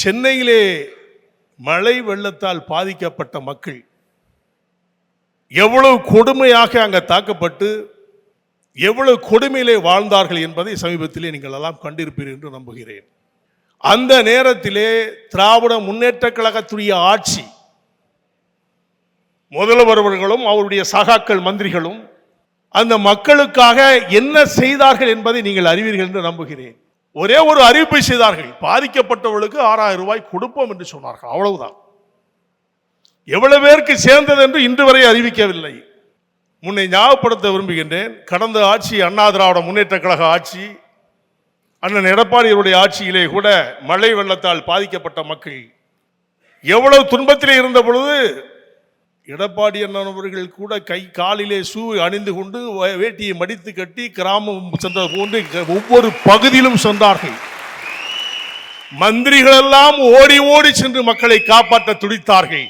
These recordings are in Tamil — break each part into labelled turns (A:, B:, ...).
A: சென்னையிலே மழை வெள்ளத்தால் பாதிக்கப்பட்ட மக்கள் எவ்வளவு கொடுமையாக அங்கே தாக்கப்பட்டு எவ்வளவு கொடுமையிலே வாழ்ந்தார்கள் என்பதை சமீபத்திலே நீங்கள் எல்லாம் கண்டிருப்பீர்கள் என்று நம்புகிறேன். அந்த நேரத்திலே திராவிட முன்னேற்ற கழகத்துடைய ஆட்சி, முதல்வர்களும் அவருடைய சகாக்கள் மந்திரிகளும் அந்த மக்களுக்காக என்ன செய்தார்கள் என்பதை நீங்கள் அறிவீர்கள் என்று நம்புகிறேன். ஒரே ஒரு அறிவிப்பை செய்தார்கள், பாதிக்கப்பட்டவர்களுக்கு 6000 ரூபாய் கொடுப்போம் என்று சொன்னார்கள். அவ்வளவுதான். எவ்வளவு பேருக்கு சேர்ந்தது என்று இன்று வரை அறிவிக்கவில்லை. முன்னை ஞாபகப்படுத்த விரும்புகின்றேன், கடந்த ஆட்சி அண்ணா திராவிட முன்னேற்ற கழக ஆட்சி, அண்ணன் எடப்பாடியுடைய ஆட்சியிலே கூட மழை வெள்ளத்தால் பாதிக்கப்பட்ட மக்கள் எவ்வளவு துன்பத்திலே இருந்த பொழுது எடப்பாடி அண்ணன் அவர்கள் கூட கை காலிலே ஷூ அணிந்து கொண்டு வேட்டியை மடித்து கட்டி கிராமம் சென்றது போன்று ஒவ்வொரு பகுதியிலும் சென்றார்கள். மந்திரிகள் எல்லாம் ஓடி ஓடி சென்று மக்களை காப்பாற்ற துடித்தார்கள்.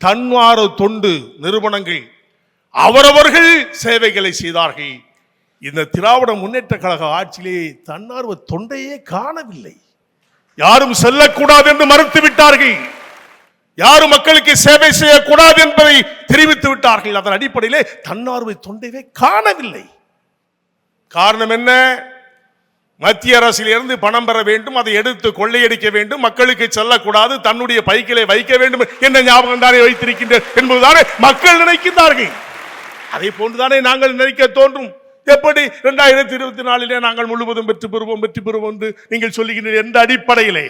A: தன்னார்வ தொண்டு நிறுவனங்கள் அவரவர்கள் சேவைகளை செய்தார்கள். இந்த திராவிட முன்னேற்ற கழக ஆட்சியிலே தன்னார்வ தொண்டையே காணவில்லை. யாரும் செல்லக்கூடாது என்று மறுத்து விட்டார்கள். யாரும் மக்களுக்கு சேவை செய்யக்கூடாது என்பதை தெரிவித்து விட்டார்கள். அதன் அடிப்படையிலே தன்னார்வ தொண்டையே காணவில்லை. காரணம் என்ன? மத்திய அரசில் இருந்து பணம் பெற வேண்டும், அதை எடுத்து கொள்ளையடிக்க வேண்டும், மக்களுக்கு செல்லக்கூடாது, தன்னுடைய பைக்கிலே வைக்க வேண்டும் என்ற ஞாபகம் தானே வைத்திருக்கின்ற என்பதுதானே மக்கள் நினைக்கின்றார்கள். அதை போன்றுதானே நாங்கள் நினைக்க தோன்றும். எப்படி 2024 நாங்கள் முழுவதும் வெற்றி பெறுவோம் என்று நீங்கள் சொல்லுகின்ற எந்த அடிப்படையிலே?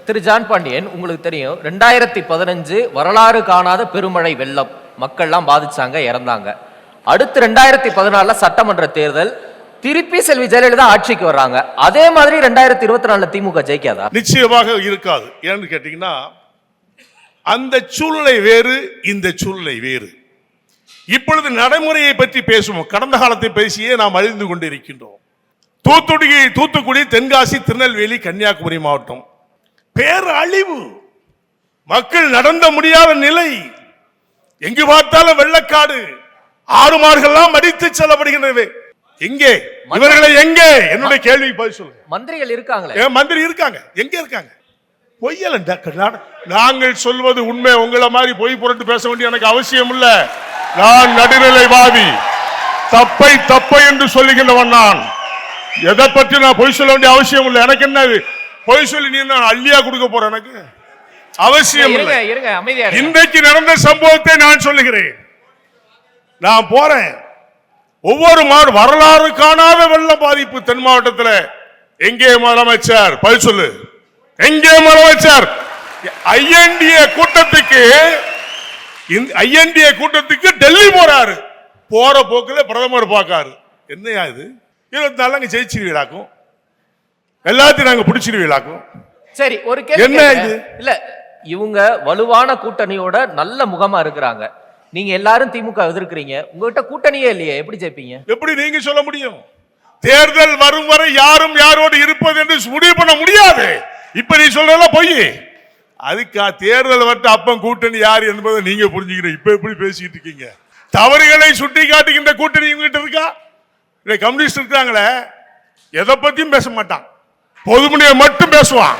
B: திரு ஜான் பாண்டியன், உங்களுக்கு தெரியும் 2015 வரலாறு காணாத பெருமழை வெள்ளம், மக்கள்லாம் பாதிச்சாங்க, இறந்தாங்க. அடுத்து 2014 சட்டமன்ற தேர்தல், திருப்பி செல்வி ஜெயலலிதா ஆட்சிக்கு வர்றாங்க. அதே மாதிரி 2024 திமுக ஜெயிக்காதா?
A: நிச்சயமாக இருக்காது. ஏன்னு கேட்டீங்கன்னா, அந்த சூழ்நிலை வேறு, இந்த சூழ்நிலை வேறு. இப்பொழுது நடைமுறையை பற்றி பேசுவோம். கடந்த காலத்தை பேசியே நாம் அழிந்து கொண்டிருக்கின்றோம். தூத்துக்குடி, தென்காசி, திருநெல்வேலி, கன்னியாகுமரி மாவட்டம் பேரழிவு, மக்கள் நடந்த முடியாத நிலை, எங்கு பார்த்தாலும் வெள்ளக்காடு, ஆறுமார்கள்லாம் அடித்து செல்லப்படுகின்றன. எங்கே இவர்களை? எங்கே? என்னுடைய கேள்வி பதில் சொல்லுங்க.
B: மந்திரிகள் இருக்காங்களே.
A: மந்திரி இருக்காங்க, எங்க இருக்காங்க? பொய்யல. நாங்கள் சொல்வது உண்மை. உங்களை மாதிரி பொய் புரட்டு பேச வேண்டிய எனக்கு அவசியம் இல்ல. நான் நடுநிலைவாதி. தப்பை என்று சொல்லுகின்றவன் நான். எதை பற்றி நான் பொய் சொல்ல வேண்டிய அவசியம் இல்லை. எனக்கு என்ன பொய் சொல்லி நீ நான் அள்ளியா கொடுக்க போறேன்? எனக்கு அவசியம் இல்லை. இன்றைக்கு நடந்த சம்பவத்தை நான் சொல்லுகிறேன். நான் போறேன். ஒவ்வொரு வரலாறு காணாத வெள்ள பாதிப்பு தென் மாவட்டத்தில். எங்கே முதலமைச்சர்? பதில் சொல்லு. எங்கே முதலமைச்சர்? ஐஎன்டிஏ கூட்டத்துக்கு டெல்லி போறாரு. போற போக்கில் பிரதமர் பார்க்காரு. என்னையா இது? 24 அங்க ஜெயிச்சிருவீங்களாக்கும், எல்லாத்தையும் நாங்க பிடிச்சிருவீங்களாக்கும்.
B: சரி, ஒரு கேள்வி. என்ன இது? இல்ல, இவங்க வலுவான கூட்டணியோட நல்ல முகமா இருக்கிறாங்க. நீங்க எல்லாரும் திமுக எதிர்க்கிறீங்க. உங்ககிட்ட கூட்டணியே இல்லையே, எப்படி ஜெயிப்பீங்க? எப்படி நீங்க சொல்ல முடியும்? தேர்தல் வரும் வரை யாரும் யாரோடு இருப்பது என்று முடிவு பண்ண முடியாது. இப்ப நீ சொல்றதெல்லாம் பொய். அதுக்கா தேர்தல் வரட்டு அப்பம் கூட்டணி யார் என்பதை நீங்க புரிஞ்சுக்கிறீங்க. இப்ப எப்படி பேசிட்டு இருக்கீங்க? தவறுகளை சுட்டி காட்டுகின்ற கூட்டணி உங்ககிட்ட இருக்கா? கம்யூனிஸ்ட் இருக்காங்களே, எதை பத்தியும் பேச மாட்டான், பொதுமணியை மட்டும் பேசுவான்.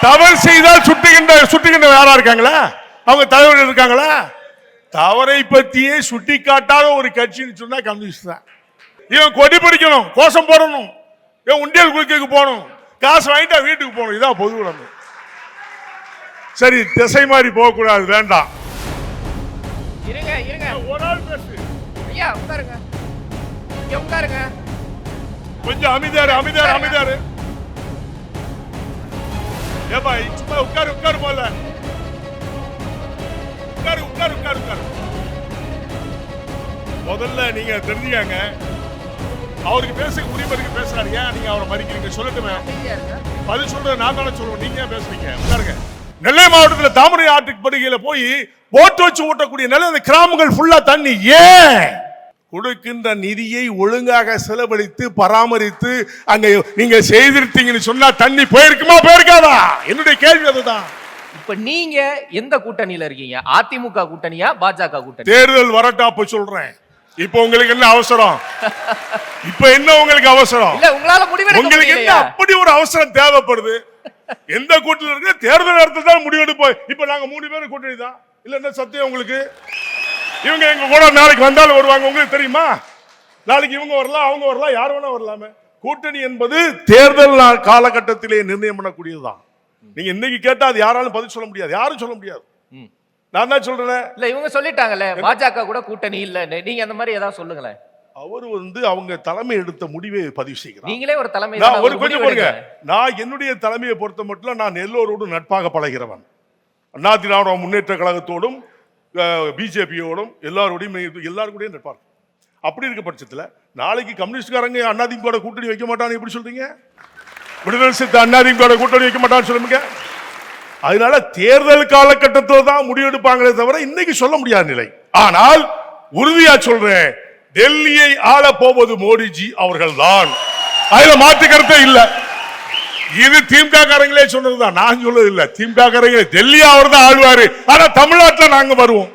B: தவறு செய்தால் சுட்டுகின்ற யாரா இருக்காங்களா? அவங்க தலைவர்கள் இருக்காங்களா? தவறை பத்தியே சுட்டி காட்டாத ஒரு கட்சின்னு சொன்னா கம்யூனிஸ்ட் தான். இவன் கொடி பிடிக்கணும், கோஷம் போடணும், இவன் உண்டியல் குளிக்க போகணும், காசு வாங்கிட்டா வீட்டுக்கு போகணும். இதான் பொது உடம்பு. சரி, திசை மாதிரி போக கூடாது, வேண்டாம். ஒரு ஆள் பேசு. கொஞ்சம் அமைதியாரு. ஏப்பா, சும்மா உட்காரு போல. உட்காரு. முதல்ல நீங்க தெரிஞ்சுக்காங்க, அவருக்கு பேச உரிமை இருக்கு, பேசுறாரு. ஏன் நீங்க அவரை மதிக்கிறீங்க? சொல்லட்டுமே. பதில் சொல்றது நான் தானே சொல்லுவேன், நீங்க ஏன் பேசுறீங்க? உட்காருங்க. நெல்லை மாவட்டத்தில் தாமரை ஆற்றுக்கு படுகையில போய் போட்டு வச்சு ஊட்டக்கூடிய நிலை, அந்த கிராமங்கள் ஃபுல்லா தண்ணி. ஏன்? கொடுக்கின்ற நிதியை ஒழுங்காக செலவழித்து பராமரித்து அங்க நீங்க செய்திருத்தீங்கன்னு சொன்னா தண்ணி போயிருக்குமா, போயிருக்காதா? என்னுடைய கேள்வி அதுதான். இப்ப நீங்க எந்த கூட்டணியில இருக்கீங்க? அதிமுக கூட்டணியா, பாஜக கூட்டணி?
A: தேர்தல் வரட்டா அப்ப சொல்றேன். இப்போ உங்களுக்கு என்ன அவசரம்? இப்ப என்ன உங்களுக்கு அவசரம்?
B: இல்ல உங்களால முடிவெடுக்க
A: உங்களுக்கு என்ன
B: முடியலையா?
A: அப்படி ஒரு அவசரம் தேவைப்படுது? எந்த கூட்டத்தில் இருக்கு? தேர்தல் நேரத்தில் தான் முடிவெடுப்போம். இப்ப நாங்க 3 பேரும் கூட்டணி தான். இல்ல என்ன சத்தியம் உங்களுக்கு? இவங்க எங்க கூட நாளைக்கு வந்தாலும் வருவாங்க. உங்களுக்கு தெரியுமா? நாளைக்கு இவங்க வரலாம், அவங்க வரலாம், யார் வேணா வரலாமே. கூட்டணி என்பது தேர்தல் காலகட்டத்திலே நிர்ணயம் பண்ணக்கூடியதுதான். நீங்க இன்னைக்கு கேட்டா அது யாராலும் பதில் சொல்ல முடியாது, யாரும் சொல்ல முடியாது. நான் தான் சொல்றேன்.
B: இல்ல இவங்க சொல்லிட்டாங்கல்ல பாஜக கூட கூட்டணி இல்ல, நீங்க அந்த மாதிரி ஏதாவது சொல்லுங்களேன்.
A: அவர் அவங்க தலைமை எடுத்த முடிவை பதிவு செய்கிறார்.
B: நீங்களே ஒரு தலைமை
A: நான் ஒரு கொஞ்சம் பாருங்க, நான் என்னுடைய தலைமையை பொறுத்த மட்டும் நான் எல்லோரோடும் நட்பாக பழகிறவன். அண்ணா திராவிட முன்னேற்ற கழகத்தோடும் பிஜேபியோடும் எல்லாரோடையும் நட்பாக. அப்படி இருக்க பட்சத்தில் நாளைக்கு கம்யூனிஸ்ட்காரங்க அதிமுக கூட்டணி வைக்க மாட்டான்னு எப்படி சொல்றீங்க? விடுதலை சிறுத்தை அதிமுக கூட்டணி வைக்க மாட்டான்னு சொல்லுங்க. அதனால தேர்தல் காலகட்டத்தில் தான் முடிவெடுப்பாங்களே தவிர இன்னைக்கு சொல்ல முடியாத நிலை. ஆனால் உறுதியா சொல்றேன், டெல்லியை ஆள போவது மோடிஜி அவர்கள் தான். அதுல மாற்று கருத்தே இல்ல. இது திமுக காரங்களே சொன்னதுதான், நான் சொல்றது இல்ல. திமுக காரங்களே டெல்லி அவர் தான் ஆளுவாரு, ஆனா தமிழ்நாட்டில் நாங்க வருவோம்.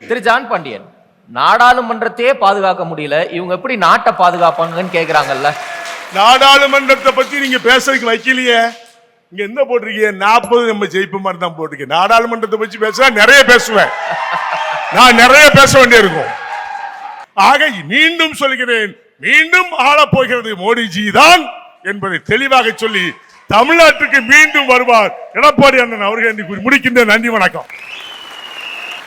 B: திரு ஜான் பாண்டியன், நாடாளுமன்றத்தையே பாதுகாக்க முடியல, இவங்க எப்படி நாட்டை பாதுகாப்பாங்கன்னு கேக்குறாங்கல்ல.
A: நாடாளுமன்றத்தை பத்தி நீங்க பேசுறதுக்கு வைக்கலையே. இங்க என்ன போட்டிருக்கீங்க? 40 நம்ம ஜெயிப்பு மாதிரி தான் போட்டிருக்கேன். நாடாளுமன்றத்தை பற்றி பேச நிறைய பேசுவேன், நான் நிறைய பேச வேண்டியிருக்கும். ஆக மீண்டும் சொல்கிறேன், மீண்டும் ஆளப் போகிறது மோடிஜி தான் என்பதை தெளிவாக சொல்லி தமிழ்நாட்டுக்கு மீண்டும் வருவார் எடப்பாடி அண்ணன் அவர்கள் என்று முடிக்கின்ற. நன்றி, வணக்கம்.